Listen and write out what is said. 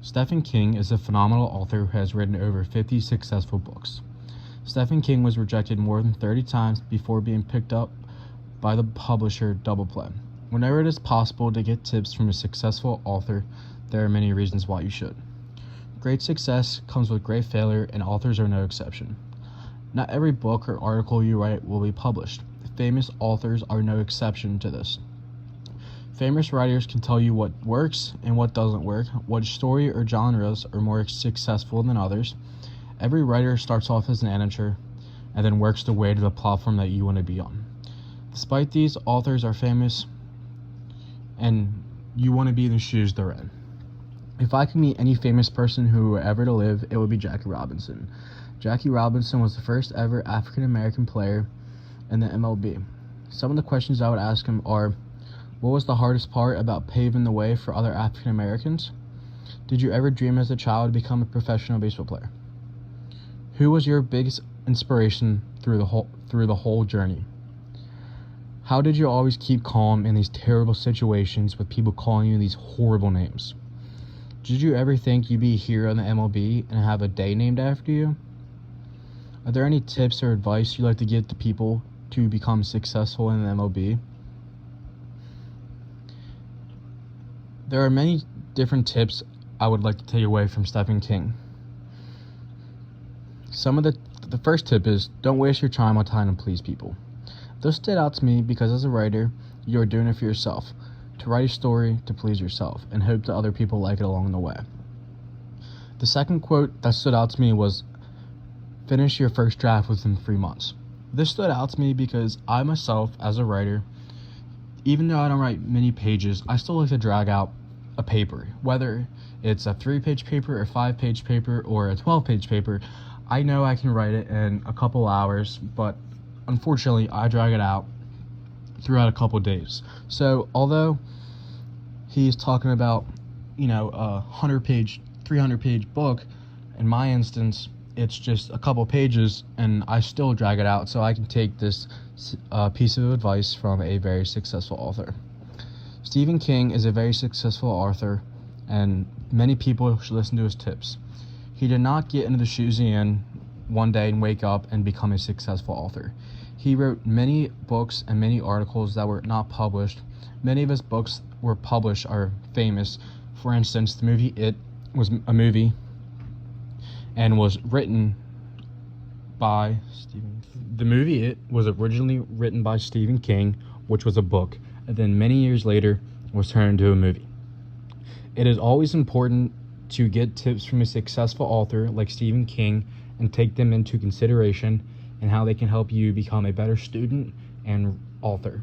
Stephen King is a phenomenal author who has written over 50 successful books. Stephen King was rejected more than 30 times before being picked up by the publisher Doubleplay. Whenever it is possible to get tips from a successful author, there are many reasons why you should. Great success comes with great failure, and authors are no exception. Not every book or article you write will be published. Famous authors are no exception to this. Famous writers can tell you what works and what doesn't work, what story or genres are more successful than others. Every writer starts off as an amateur and then works their way to the platform that you want to be on. Despite these, authors are famous and you want to be in the shoes they're in. If I could meet any famous person who were ever to live, it would be Jackie Robinson. Jackie Robinson was the first ever African American player in the MLB. Some of the questions I would ask him are, what was the hardest part about paving the way for other African Americans? Did you ever dream as a child to become a professional baseball player? Who was your biggest inspiration through the whole journey? How did you always keep calm in these terrible situations with people calling you these horrible names? Did you ever think you'd be a hero in the MLB and have a day named after you? Are there any tips or advice you'd like to give to people to become successful in the MLB? There are many different tips I would like to take away from Stephen King. Some of the first tip is, don't waste your time on trying to please people. This stood out to me because as a writer, you are doing it for yourself, to write a story to please yourself and hope that other people like it along the way. The second quote that stood out to me was, finish your first draft within 3 months. This stood out to me because I myself, as a writer, even though I don't write many pages, I still like to drag out a paper, whether it's a 3-page paper, a 5-page paper, or a 12-page paper. I know I can write it in a couple hours, but unfortunately I drag it out throughout a couple days. So although he's talking about, a 100-page, 300-page book, in my instance, it's just a couple pages, and I still drag it out so I can take this piece of advice from a very successful author. Stephen King is a very successful author, and many people should listen to his tips. He did not get into the shoes he in one day and wake up and become a successful author. He wrote many books and many articles that were not published. Many of his books were published are famous. For instance, the movie It was a movie and was written by Stephen King. The movie It was originally written by Stephen King, which was a book, and then many years later was turned into a movie. It is always important to get tips from a successful author like Stephen King and take them into consideration and how they can help you become a better student and author.